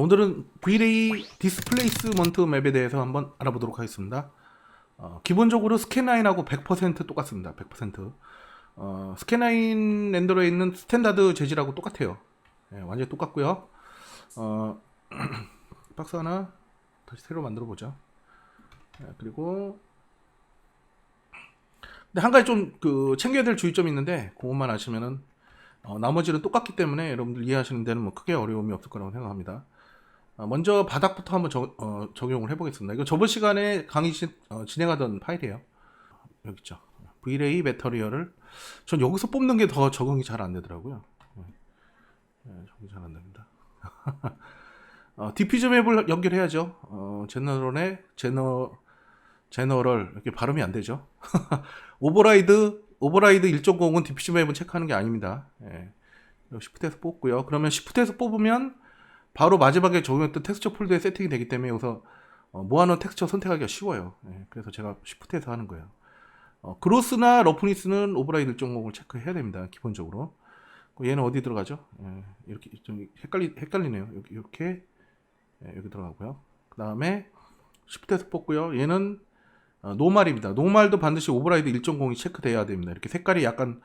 오늘은 V-Ray 디스플레이스먼트 맵에 대해서 한번 알아보도록 하겠습니다. 기본적으로 스캔라인하고 100% 똑같습니다. 100%. 스캔라인 렌더러에 있는 스탠다드 재질하고 똑같아요. 완전히 똑같고요. 박스 하나 다시 새로 만들어 보자. 그리고 근데 한 가지 좀 챙겨야 될 주의점이 있는데 그것만 아시면은 나머지는 똑같기 때문에 여러분들 이해하시는 데는 뭐 크게 어려움이 없을 거라고 생각합니다. 먼저 바닥부터 한번 적용을 해보겠습니다. 이거 저번 시간에 강의 진행하던 파일이에요. 여기 있죠. V-Ray 매터리얼을 전 여기서 뽑는 게 더 적응이 잘 안 되더라고요. 적응이 잘 안 됩니다. 디퓨저 맵을 연결해야죠. 제너럴 이렇게 발음이 안 되죠. 오버라이드 1.0은 디퓨저 맵은 체크하는 게 아닙니다. 시프트에서 뽑고요. 그러면 시프트에서 뽑으면 바로 마지막에 적용했던 텍스처 폴더에 세팅이 되기 때문에 여기서 모아놓은 텍스처 선택하기가 쉬워요. 그래서 제가 시프트에서 하는 거예요. 그로스나 러프니스는 오버라이드 1.0을 체크해야 됩니다. 기본적으로. 얘는 어디 들어가죠? 이렇게 좀 헷갈리네요. 이렇게 여기 들어가고요. 그 다음에 시프트에서 뽑고요. 얘는 노말입니다. 노말도 반드시 오버라이드 1.0이 체크돼야 됩니다. 이렇게 색깔이 약간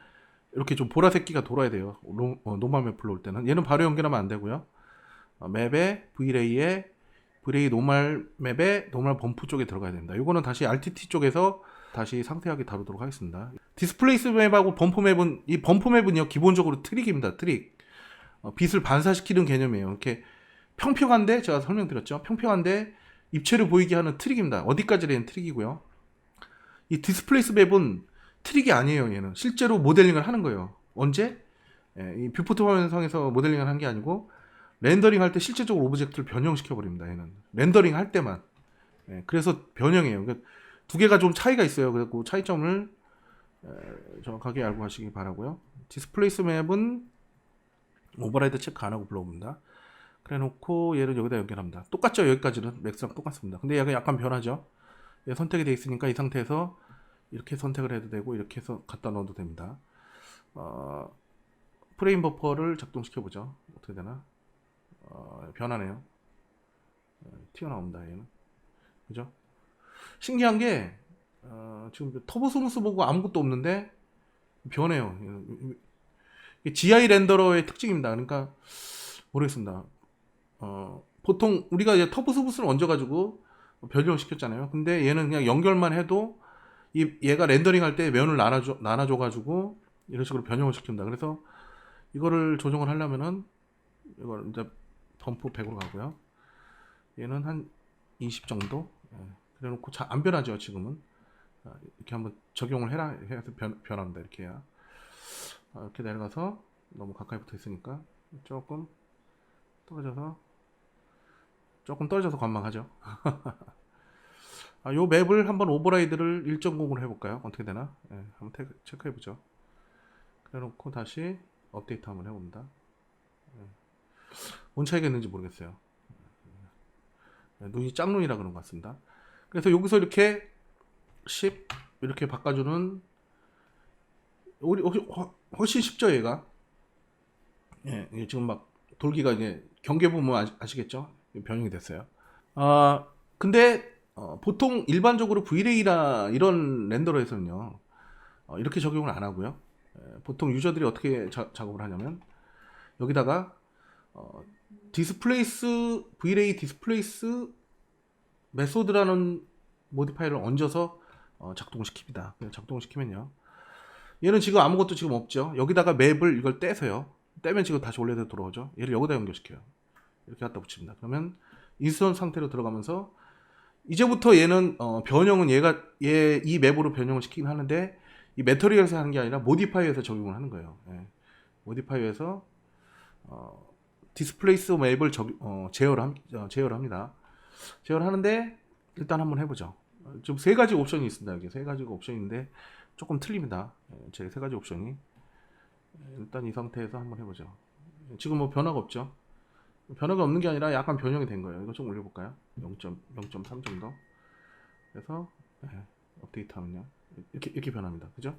이렇게 좀 보라색기가 돌아야 돼요. 노말 맵 불러올 때는. 얘는 바로 연결하면 안 되고요. 맵에 V-Ray 노말 맵에 노말 범프 쪽에 들어가야 됩니다. 이거는 다시 RTT 쪽에서 다시 상세하게 다루도록 하겠습니다. 디스플레이스 맵하고 범프 맵은 이 범프 맵은요 기본적으로 트릭입니다. 트릭. 빛을 반사시키는 개념이에요. 이렇게 평평한데 제가 설명드렸죠. 평평한데 입체를 보이게 하는 트릭입니다. 어디까지 되는 트릭이고요. 이 디스플레이스 맵은 트릭이 아니에요. 얘는 실제로 모델링을 하는 거예요. 언제? 이 뷰포트 화면상에서 모델링을 한 게 아니고 렌더링 할 때 실제적으로 오브젝트를 변형시켜 버립니다. 얘는 렌더링 할 때만. 그래서 변형해요. 그러니까 두 개가 좀 차이가 있어요. 그래서 차이점을 정확하게 알고 가시기 바라고요. 디스플레이스 맵은 오버라이드 체크 안 하고 불러옵니다. 그래 놓고 얘를 여기다 연결합니다. 똑같죠? 여기까지는 맥스랑 똑같습니다. 근데 얘가 약간 변하죠? 얘 선택이 되어 있으니까 이 상태에서 이렇게 선택을 해도 되고 이렇게 해서 갖다 넣어도 됩니다. 프레임 버퍼를 작동시켜 보죠. 어떻게 되나? 변하네요. 튀어나옵니다. 얘는. 그죠? 신기한 게 지금 터보 스무스 보고 아무것도 없는데 변해요. GI 렌더러의 특징입니다. 그러니까 모르겠습니다. 보통 우리가 이제 터보 스무스를 얹어가지고 변형을 시켰잖아요. 근데 얘는 그냥 연결만 해도 얘가 렌더링 할 때 면을 나눠줘가지고 이런 식으로 변형을 시킨다. 그래서 이거를 조정을 하려면은 이걸 이제 범프 100으로 가고요. 얘는 한 20 정도. 그래 놓고 잘 안 변하죠, 지금은. 이렇게 한번 적용을 해서 변합니다. 이렇게 해야. 이렇게 내려가서 너무 가까이 붙어 있으니까 조금 떨어져서 관망하죠. 요 맵을 한번 오버라이드를 1.0으로 해볼까요? 어떻게 되나? 한번 체크해보죠. 그래 놓고 다시 업데이트 한번 해봅니다. 뭔 차이가 있는지 모르겠어요. 눈이 짝눈이라 그런 것 같습니다. 그래서 여기서 이렇게 10 이렇게 바꿔주는 훨씬 쉽죠, 얘가. 지금 막 돌기가 이제 경계 보면 아시겠죠? 변형이 됐어요. 근데 보통 일반적으로 V-Ray나 이런 렌더러에서는요 이렇게 적용을 안 하고요. 보통 유저들이 어떻게 작업을 하냐면 여기다가 V-Ray 디스플레이스 메소드라는 모디파이어를 얹어서 작동시킵니다. 작동시키면요. 얘는 지금 아무것도 지금 없죠. 여기다가 맵을 이걸 떼서요. 떼면 지금 다시 원래대로 돌아오죠. 얘를 여기다 연결시켜요. 이렇게 갖다 붙입니다. 그러면 인스턴 상태로 들어가면서 이제부터 얘는 변형은 이 맵으로 변형을 시키긴 하는데 이 매터리얼에서 하는 게 아니라 모디파이어에서 적용을 하는 거예요. 모디파이어에서 디스플레이스 맵을 제어를 합니다. 제어를 하는데 일단 한번 해보죠. 지금 세 가지 옵션이 있습니다. 여기 세 가지가 옵션인데 조금 틀립니다. 제 세 가지 옵션이. 일단 이 상태에서 한번 해보죠. 지금 뭐 변화가 없죠. 변화가 없는 게 아니라 약간 변형이 된 거예요. 이거 좀 올려볼까요? 0.3 정도. 그래서 업데이트 하면요. 이렇게 변합니다. 그죠?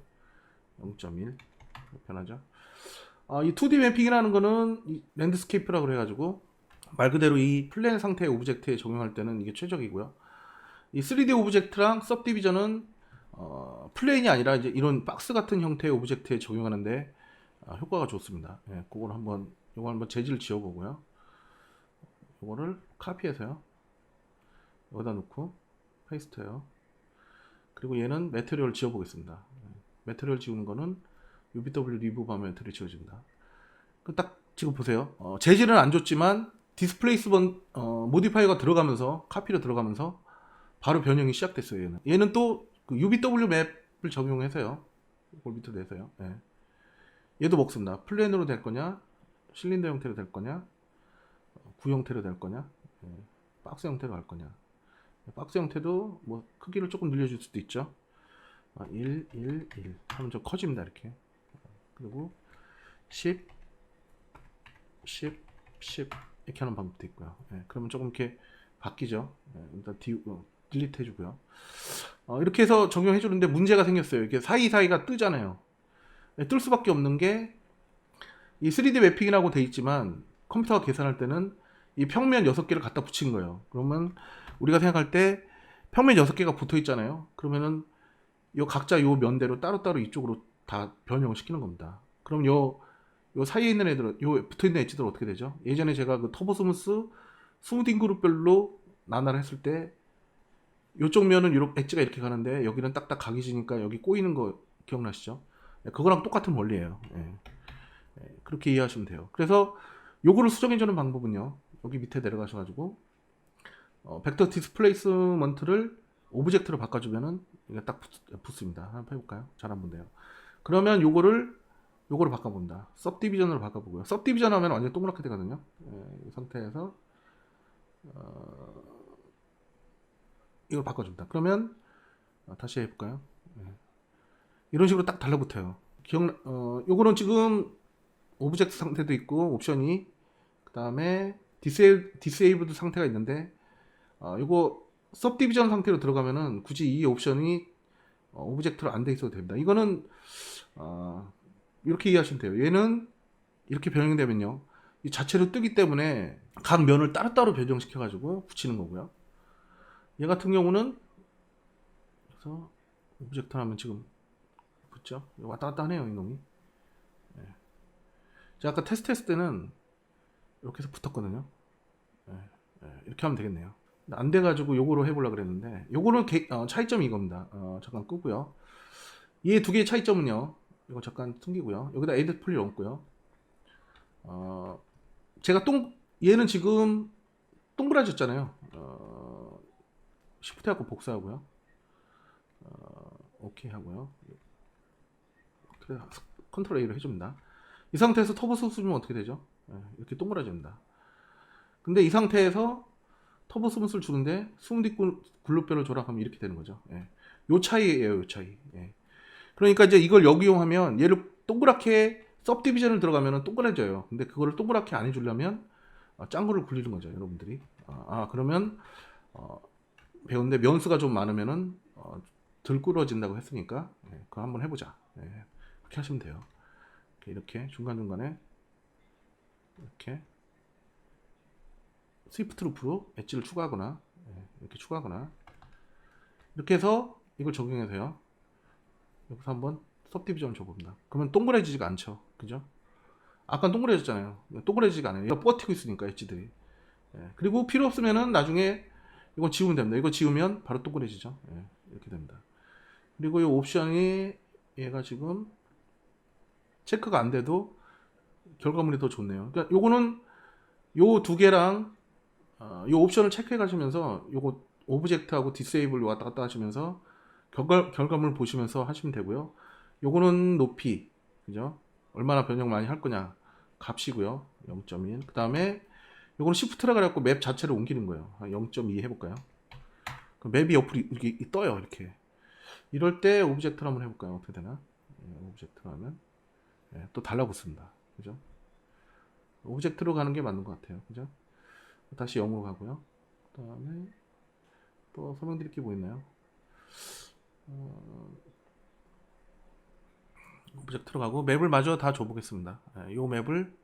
0.1 변하죠. 이 2D 맵핑이라는 거는 이 랜드스케이프라고 해가지고 말 그대로 이 플랜 상태의 오브젝트에 적용할 때는 이게 최적이고요. 이 3D 오브젝트랑 सब디비전은 플레인이 아니라 이제 이런 박스 같은 형태의 오브젝트에 적용하는데 효과가 좋습니다. 예, 그걸 한번 이거 한번 재질 지어보고요. 이거를 카피해서요. 여기다 놓고 페이스트해요. 그리고 얘는 매트리얼 지어보겠습니다. 매트리얼 지우는 거는 UBW 리무브 하면 매트리얼 지워집니다. 딱 지금 보세요. 재질은 안 좋지만 디스플레이스번 모디파이어가 들어가면서 카피로 들어가면서 바로 변형이 시작됐어요. 얘는 또 그 UBW 맵을 적용해서요. 이걸 밑으로 내서요. 예. 얘도 먹습니다. 플랜으로 될 거냐, 실린더 형태로 될 거냐, 구 형태로 될 거냐, 예. 박스 형태로 갈 거냐. 박스 형태도 뭐 크기를 조금 늘려줄 수도 있죠. 1, 1, 1 하면 좀 커집니다. 이렇게. 그리고 10, 10, 10 이렇게 하는 방법도 있고요. 예. 그러면 조금 이렇게 바뀌죠. 예. 일단 딜리트 해주고요. 이렇게 해서 적용해 주는데 문제가 생겼어요. 이게 사이사이가 뜨잖아요. 예, 뜰 수밖에 없는 게 이 3D 매핑이라고 돼 있지만 컴퓨터가 계산할 때는 이 평면 6개를 갖다 붙인 거예요. 그러면 우리가 생각할 때 평면 6개가 붙어 있잖아요. 그러면은 요 각자 요 면대로 따로따로 이쪽으로 다 변형을 시키는 겁니다. 그럼 요 사이에 있는 애들, 요 붙어 있는 엣지들 어떻게 되죠? 예전에 제가 그 터보 스무스 스무딩 그룹별로 나날을 했을 때 요쪽 면은 이렇게 엣지가 이렇게 가는데 여기는 딱딱 각이 지니까 여기 꼬이는 거 기억나시죠? 그거랑 똑같은 원리예요. 예. 그렇게 이해하시면 돼요. 그래서 요거를 수정해주는 방법은요. 여기 밑에 내려가셔가지고 벡터 디스플레이스먼트를 오브젝트로 바꿔주면은 이게 딱 붙습니다. 한번 해볼까요? 잘 한번 돼요. 그러면 요거를 바꿔본다. सब디비전으로 바꿔보고요. सब디비전 하면 완전 동그랗게 되거든요. 이 상태에서 이걸 바꿔줍니다. 그러면 다시 해볼까요? 이런 식으로 딱 달라붙어요. 요거는 지금 오브젝트 상태도 있고 옵션이 그 다음에 디세이블드 상태가 있는데 요거 सब디비전 상태로 들어가면은 굳이 이 옵션이 오브젝트로 안 돼 있어도 됩니다. 이거는 이렇게 이해하시면 돼요. 얘는 이렇게 변형되면요 이 자체로 뜨기 때문에 각 면을 따로따로 변형시켜 가지고 붙이는 거고요. 얘 같은 경우는 그래서 오브젝트 하면 지금 붙죠. 왔다 갔다 하네요 이놈이. 제가 아까 테스트 했을 때는 이렇게 해서 붙었거든요. 이렇게 하면 되겠네요. 안 돼가지고 요거로 해보려고 그랬는데 요거는 차이점이 이겁니다. 잠깐 끄고요. 이 두 개의 차이점은요. 이거 잠깐 숨기고요. 여기다 에디트 풀리 얹고요. 제가 얘는 지금 동그라졌잖아요. 시프트 하고 복사하고요. 오케이 하고요. 그래 컨트롤 A로 해줍니다. 이 상태에서 터보 스무스면 어떻게 되죠? 이렇게 동그라집니다. 근데 이 상태에서 터보 스무스를 주는데 스무디 글루별로 조락하면 이렇게 되는 거죠. 요 차이예요, 요 차이. 그러니까 이제 이걸 역이용하면 얘를 동그랗게 सब디비전을 들어가면 동그라져요. 근데 그거를 동그랗게 안 해주려면 짱구를 굴리는 거죠, 여러분들이. 그러면 배웠는데 면수가 좀 많으면은 덜 꿇어진다고 했으니까 그거 한번 해보자. 그렇게 하시면 돼요. 이렇게 중간중간에 이렇게 스위프트 루프로 엣지를 추가하거나 이렇게 추가하거나 이렇게 해서 이걸 적용해서요. 여기서 한번 सब디비전을 줘봅니다. 그러면 동그래지지가 않죠. 그죠? 아까 동그래졌잖아요. 동그래지지가 않아요. 이거 버티고 있으니까 엣지들이. 그리고 필요 없으면은 나중에 이거 지우면 됩니다. 이거 지우면 바로 동그래지죠. 이렇게 됩니다. 그리고 이 옵션이 얘가 지금 체크가 안 돼도 결과물이 더 좋네요. 그러니까 요거는 요 두 개랑 요 옵션을 체크해 가시면서 요거 오브젝트하고 디세이블 왔다 갔다 하시면서 결과물 보시면서 하시면 되고요. 요거는 높이, 그죠? 얼마나 변형 많이 할 거냐 값이고요. 0.1. 그 다음에 요거는 시프트라 그래갖고 맵 자체를 옮기는 거예요. 0.2 해볼까요? 맵이 옆으로 이렇게 떠요. 이렇게. 이럴 때 오브젝트를 한번 해볼까요? 어떻게 되나? 오브젝트로 하면 또 달라붙습니다. 그죠? 오브젝트로 가는 게 맞는 것 같아요. 그죠? 다시 0으로 가고요. 그 다음에 또 설명드릴 게 뭐 있나요? 오브젝트로 가고 맵을 마저 다 줘보겠습니다. 이 맵을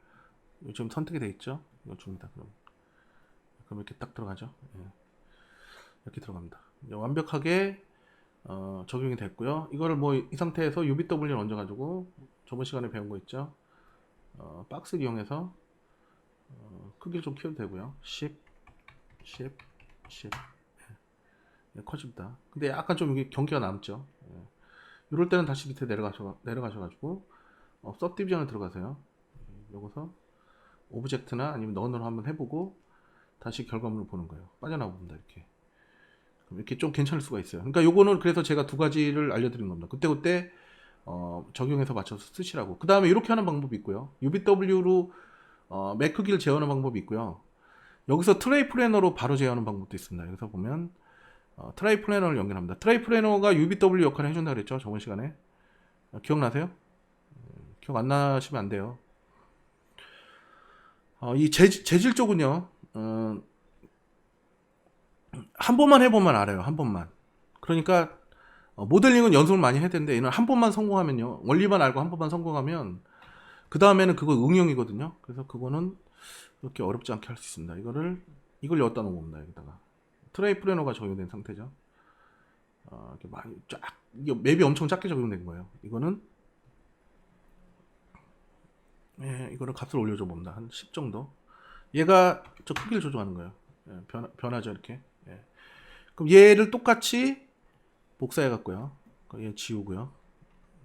지금 선택이 되어 있죠? 이거 줍니다. 그럼 그럼 이렇게 딱 들어가죠. 예. 이렇게 들어갑니다. 이제 완벽하게 적용이 됐고요. 이거를 뭐 이 상태에서 UBW를 얹어가지고 저번 시간에 배운 거 있죠. 박스 이용해서 크기를 좀 키워도 되고요. 10, 10, 10 예, 커집니다. 근데 약간 좀 이게 경계가 남죠. 예. 이럴 때는 다시 밑에 내려가셔가지고 서브디비전을 들어가세요. 요거서 오브젝트나 아니면 넌으로 한번 해보고 다시 결과물을 보는 거예요. 빠져나옵니다. 이렇게. 그럼 이렇게 좀 괜찮을 수가 있어요. 그러니까 요거는 그래서 제가 두 가지를 알려드린 겁니다. 그때그때 적용해서 맞춰서 쓰시라고. 그 다음에 이렇게 하는 방법이 있고요. UBW로 맥 크기를 제어하는 방법이 있고요. 여기서 트레이 플래너로 바로 제어하는 방법도 있습니다. 여기서 보면 트레이 플래너를 연결합니다. 트레이 플래너가 UBW 역할을 해준다 그랬죠. 저번 시간에. 기억나세요? 기억 안 나시면 안 돼요. 이 재질 쪽은요. 한 번만 해보면 알아요. 한 번만. 그러니까 모델링은 연습을 많이 해야 되는데 얘는 한 번만 성공하면요. 원리만 알고 한 번만 성공하면 그 다음에는 그거 응용이거든요. 그래서 그거는 그렇게 어렵지 않게 할 수 있습니다. 이걸 여기다 놓은 겁니다. 여기다가 트레이 플래너가 적용된 상태죠. 이렇게 많이 이게 맵이 엄청 작게 적용된 거예요. 이거는 이거를 값을 올려줘 봅니다. 한 10 정도. 얘가 저 크기를 조정하는 거예요. 변하죠 이렇게. 그럼 얘를 똑같이 복사해 갖고요. 얘 지우고요.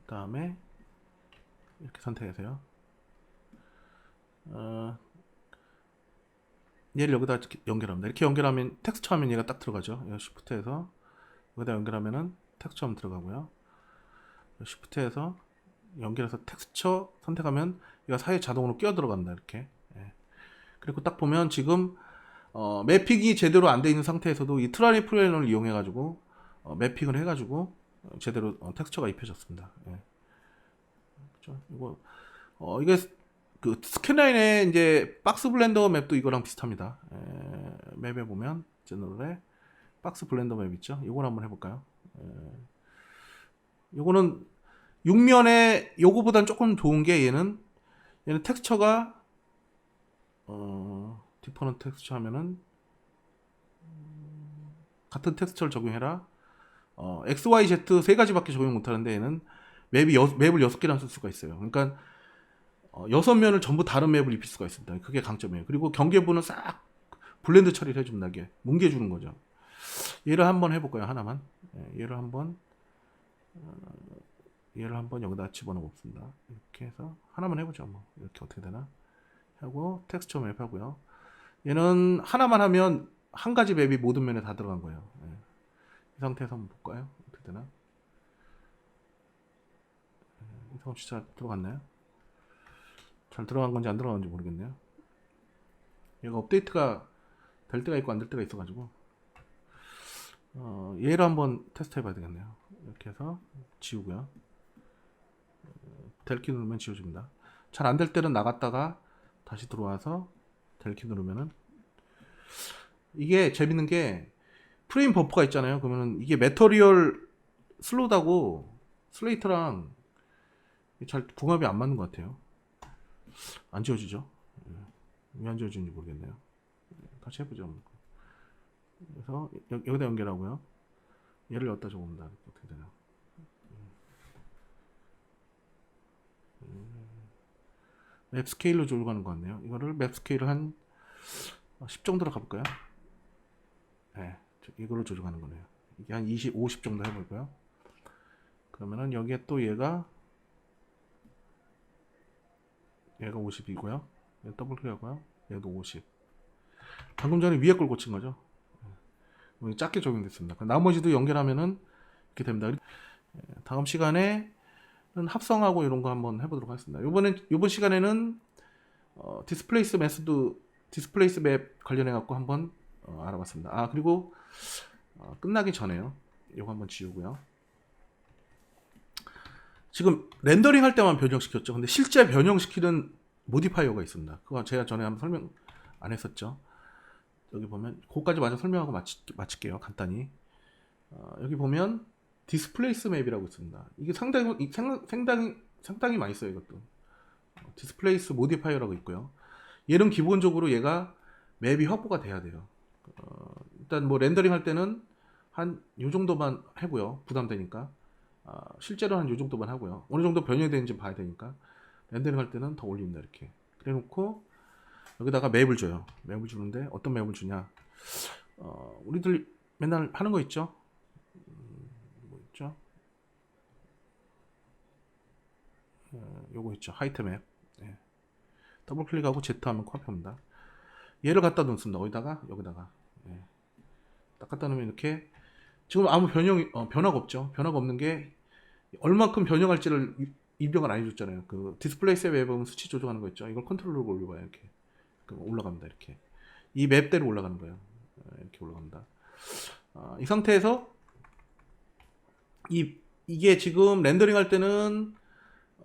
그 다음에 이렇게 선택하세요. 얘를 여기다 연결합니다. 이렇게 연결하면 텍스처 하면 얘가 딱 들어가죠. 쉬프트에서 여기다 연결하면은 텍스처 하면 들어가고요. 쉬프트에서 연결해서 텍스처 선택하면 얘가 사이에 자동으로 끼어 들어간다. 이렇게. 그리고 딱 보면 지금 매픽이 제대로 안 돼 있는 상태에서도 이 트라이 플래너를 이용해 가지고 매픽을 해 가지고 제대로 텍스처가 입혀졌습니다. 그렇죠? 이게 그 스캔라인의 이제 박스 블렌더 맵도 이거랑 비슷합니다. 맵에 보면 제너럴에 박스 블렌더 맵 있죠? 이걸 한번 해볼까요? 요거는 6면에 요거보단 조금 좋은 게 얘는 텍스처가 디퍼런트 텍스처 하면은 같은 텍스처를 적용해라. X, Y, Z 세 가지밖에 적용 못하는데 얘는 맵을 6개나 쓸 수가 있어요. 그러니까 6면을 전부 다른 맵을 입힐 수가 있습니다. 그게 강점이에요. 그리고 경계부는 싹 블렌드 처리를 해줍니다. 이게 뭉개주는 거죠. 얘를 한번 해볼까요? 하나만. 얘를 한번 여기다 집어넣어 봅니다. 이렇게 해서 하나만 해보죠. 뭐 이렇게 어떻게 되나 하고 텍스처 맵 하고요. 얘는 하나만 하면 한 가지 맵이 모든 면에 다 들어간 거예요. 이 상태에서 한번 볼까요? 어떻게 되나? 이 상태 진짜 들어갔나요? 잘 들어간 건지 안 들어간 건지 모르겠네요. 얘가 업데이트가 될 때가 있고 안 될 때가 있어가지고 얘를 한번 테스트 해봐야 되겠네요. 이렇게 해서 지우고요. 델키 누르면 지워집니다. 잘 안 될 때는 나갔다가 다시 들어와서 델키 누르면은 이게 재밌는 게 프레임 버퍼가 있잖아요. 그러면은 이게 매터리얼 슬롯하고 슬레이트랑 잘 궁합이 안 맞는 것 같아요. 안 지워지죠? 왜 안 지워지는지 모르겠네요. 다시 해보죠. 그래서 여기다 연결하고요. 얘를 여기다 적읍니다. 어떻게 되나? 맵 스케일로 조절하는 것 같네요. 이거를 맵 스케일을 한 10 정도로 가볼까요? 네, 이걸로 조정하는 거네요. 이게 한 20, 50 정도 해볼까요? 그러면은 여기에 또 얘가 50이고요. 더블 클릭하고요. 얘도 50. 방금 전에 위에 걸 고친 거죠. 작게 적용됐습니다. 나머지도 연결하면은 이렇게 됩니다. 다음 시간에는 합성하고 이런 거 한번 해보도록 하겠습니다. 이번 시간에는 디스플레이스 맵 관련해 갖고 한번 알아봤습니다. 그리고 끝나기 전에요. 이거 한번 지우고요. 지금 렌더링 할 때만 변형시켰죠. 근데 실제 변형시키는 모디파이어가 있습니다. 그거 제가 전에 한번 설명 안 했었죠. 여기 보면 그거까지 마저 설명하고 마칠게요. 간단히. 여기 보면 디스플레이스 맵이라고 있습니다. 이게 상당히 많이 써요. 이것도 디스플레이스 모디파이어라고 있고요. 얘는 기본적으로 얘가 맵이 확보가 돼야 돼요. 일단 뭐 렌더링 할 때는 한 요 정도만 하고요. 부담되니까. 실제로 한 요 정도만 하고요. 어느 정도 변형이 되는지 봐야 되니까. 렌더링 할 때는 더 올립니다. 이렇게. 그래 놓고 여기다가 맵을 줘요. 맵을 주는데 어떤 맵을 주냐? 우리들 맨날 하는 거 있죠? 뭐 있죠? 요거 있죠. 하이트 맵. 예. 더블 클릭하고 Z 하면 코앞입니다. 얘를 갖다 놓습니다. 여기다가. 예. 딱 갖다 놓으면 이렇게 지금 아무 변화가 없죠. 변화가 없는 게 얼마큼 변형할지를 입력을 안 해줬잖아요. 그 디스플레이 셋 맵은 수치 조정하는 거 있죠. 이걸 컨트롤로 올려봐요. 이렇게. 그럼 올라갑니다. 이렇게. 이 맵대로 올라가는 거예요. 이렇게 올라갑니다. 이 상태에서 이게 지금 렌더링 할 때는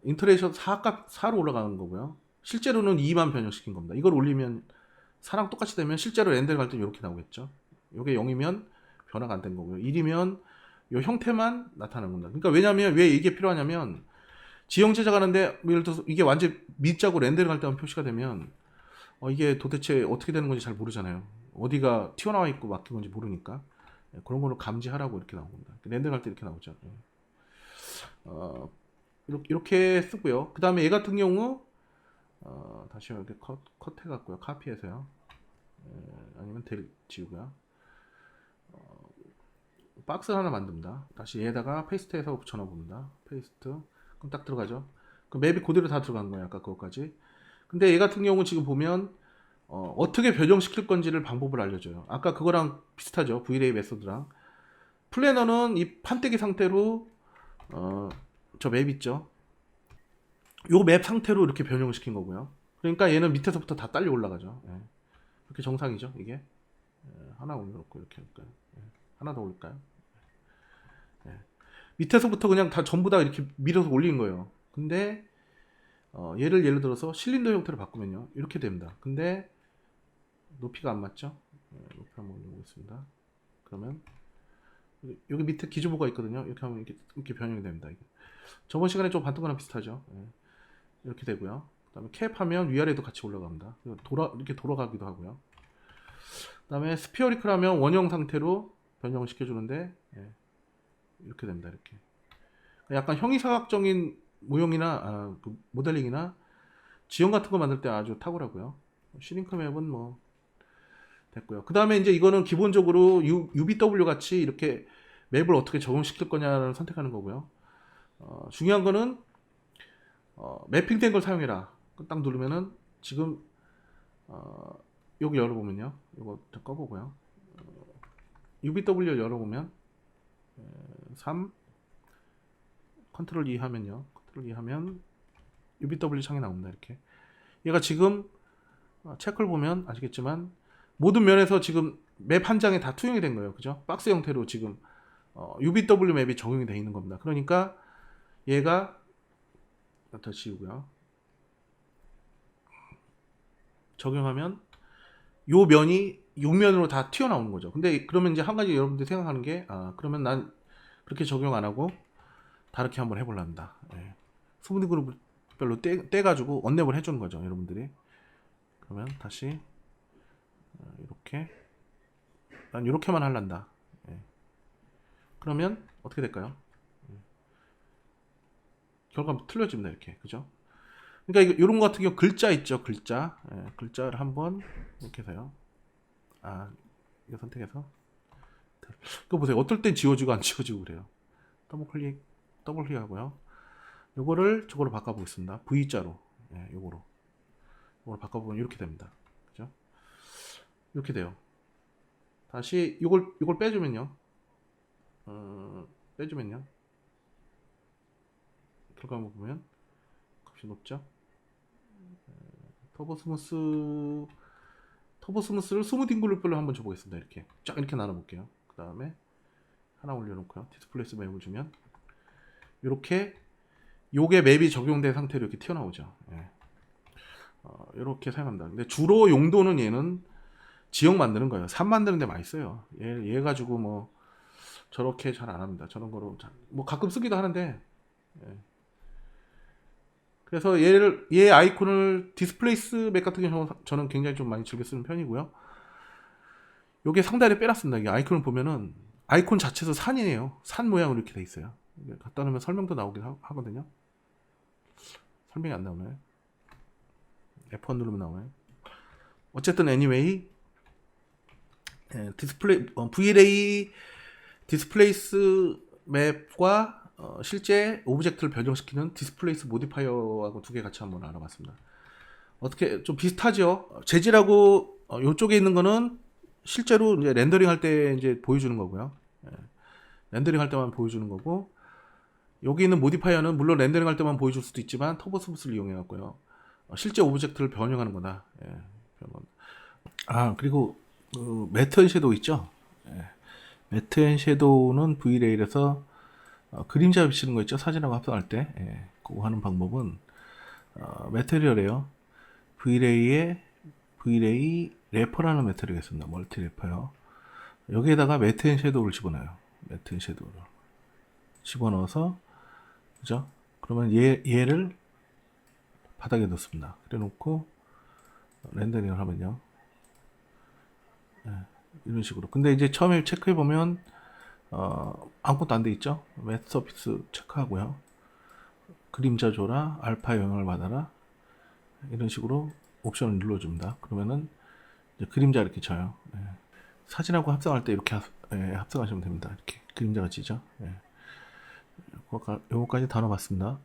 인터레이션 4로 올라가는 거고요. 실제로는 2만 변형시킨 겁니다. 이걸 올리면 4랑 똑같이 되면 실제로 렌더링 할 때는 이렇게 나오겠죠. 이게 0이면 변화가 안 된 거고요. 1이면 이 형태만 나타나는 겁니다. 그러니까 왜냐면 왜 이게 필요하냐면 지형 제작하는데 예를 들어서 이게 완전 밑자고 렌더링 할 때만 표시가 되면 이게 도대체 어떻게 되는 건지 잘 모르잖아요. 어디가 튀어나와 있고 막힌 건지 모르니까 그런 거를 감지하라고 이렇게 나온 겁니다. 렌더링 할 때 이렇게 나오죠. 이렇게 쓰고요. 그 다음에 얘 같은 경우 다시 이렇게 컷 해갖고요. 카피해서요. 아니면 지우고요. 박스를 하나 만듭니다. 다시 얘에다가 페이스트해서 붙여넣어봅니다. 페이스트. 그럼 딱 들어가죠. 그 맵이 그대로 다 들어간 거예요. 아까 그것까지. 근데 얘 같은 경우 지금 보면 어떻게 변형시킬 건지를 방법을 알려줘요. 아까 그거랑 비슷하죠. VLA 메소드랑. 플래너는 이 판때기 상태로 저 맵 있죠. 요 맵 상태로 이렇게 변형을 시킨 거고요. 그러니까 얘는 밑에서부터 다 딸려 올라가죠. 예. 이렇게 정상이죠. 이게 하나 올려놓고 이렇게 할까요? 하나 더 올릴까요? 밑에서부터 그냥 다 전부 다 이렇게 밀어서 올리는 거예요. 근데 예를 들어서 실린더 형태를 바꾸면요 이렇게 됩니다. 근데 높이가 안 맞죠? 높이 한번 올려보겠습니다. 그러면 여기 밑에 기조부가 있거든요. 이렇게 하면 이렇게 변형이 됩니다. 이게. 저번 시간에 좀 봤던 거랑 비슷하죠. 이렇게 되고요. 그 다음에 캡하면 위아래도 같이 올라갑니다. 이렇게 돌아가기도 하고요. 그 다음에 스피어리클 하면 원형 상태로 변형을 시켜주는데 이렇게 됩니다. 이렇게 약간 형이사각적인 모형이나 그 모델링이나 지형 같은 거 만들 때 아주 탁월하고요. 시링크 맵은 뭐 됐고요. 그 다음에 이제 이거는 기본적으로 UBW 같이 이렇게 맵을 어떻게 적용시킬 거냐를 선택하는 거고요. 중요한 거는 매핑된 걸 사용해라. 딱 누르면은 지금 여기 열어보면요. 이거 꺼보고요. UBW를 열어보면 3 컨트롤 2 하면요. 컨트롤 2 하면 UBW 창이 나옵니다. 이렇게. 얘가 지금 체크를 보면 아시겠지만 모든 면에서 지금 맵 한 장에 다 투영이 된 거예요. 그죠? 박스 형태로 지금 UBW 맵이 적용이 되어 있는 겁니다. 그러니까 얘가 더 지우고요. 적용하면 요 면이 요 면으로 다 튀어나오는 거죠. 근데 그러면 이제 한 가지 여러분들이 생각하는 게 그러면 난 그렇게 적용 안 하고 다르게 한번 해볼랍니다. 수분리 그룹별로 떼가지고 언랩을 해주는 거죠. 여러분들이. 그러면 다시 이렇게 난 이렇게만 할란다. 그러면 어떻게 될까요? 결과 틀려집니다. 이렇게. 그죠? 그러니까 이런 거 같은 경우 글자 있죠. 글자. 글자를 한번 이렇게 해서요. 이거 선택해서 그거 보세요. 어떨 땐 지워지고 안 지워지고 그래요. 더블 클릭 하고요. 요거를 저거로 바꿔보겠습니다. V자로. 요거로 바꿔보면 이렇게 됩니다. 그죠? 이렇게 돼요. 다시 요걸 빼주면요. 결과 한번 보면 값이 높죠? 터보 스무스를 스무딩 그룹별로 한번 줘보겠습니다. 이렇게 쫙 이렇게 나눠볼게요. 그 다음에 하나 올려놓고요. 디스플레이스 맵을 주면 이렇게 요게 맵이 적용된 상태로 이렇게 튀어나오죠. 이렇게 사용합니다. 근데 주로 용도는 얘는 지형 만드는 거예요. 산 만드는 데 많이 써요. 얘 가지고 뭐 저렇게 잘 안 합니다. 저런 거로 뭐 가끔 쓰기도 하는데 그래서 얘 아이콘을 디스플레이스 맵 같은 경우 저는 굉장히 좀 많이 즐겨 쓰는 편이고요. 요게 상단에 빼놨습니다. 이게 아이콘을 보면은 아이콘 자체도 산이에요. 산 모양으로 이렇게 돼 있어요. 이게 갖다 놓으면 설명도 나오긴 하거든요. 설명이 안 나오나요? F1 누르면 나오나요? 어쨌든 anyway, 디스플레이 VLA 디스플레이스 맵과 실제 오브젝트를 변경시키는 디스플레이스 모디파이어하고 두 개 같이 한번 알아봤습니다. 어떻게 좀 비슷하죠? 재질하고 이쪽에 있는 거는 실제로 이제 렌더링 할 때 이제 보여주는 거고요. 예, 렌더링 할 때만 보여주는 거고, 여기 있는 모디파이어는 물론 렌더링 할 때만 보여줄 수도 있지만 터보 스무스를 이용해 갖고요. 실제 오브젝트를 변형하는 거다. 예, 그리고 매트 앤 섀도우 있죠? 예, 매트 앤 섀도우는 VLA에서 그림자 비치는 거 있죠? 사진하고 합성할 때. 예, 그거 하는 방법은 매테리얼이에요. VLA 래퍼라는 매테리얼이 있습니다. 멀티 래퍼요. 여기에다가 매트 앤 섀도우를 집어넣어요. 매트 앤 섀도우를 집어넣어서, 그죠? 그러면 얘를 바닥에 넣습니다. 그래 놓고 렌더링을 하면요. 예, 이런 식으로. 근데 이제 처음에 체크해 보면 아무것도 안 돼 있죠? 매트 서피스 체크하고요. 그림자 줘라, 알파 영향을 받아라, 이런 식으로 옵션을 눌러줍니다. 그러면은 이제 그림자 이렇게 져요. 예. 사진하고 합성할 때 이렇게 합성하시면 됩니다. 이렇게 그림자가 지죠. 예. 요거까지 다 넣어봤습니다.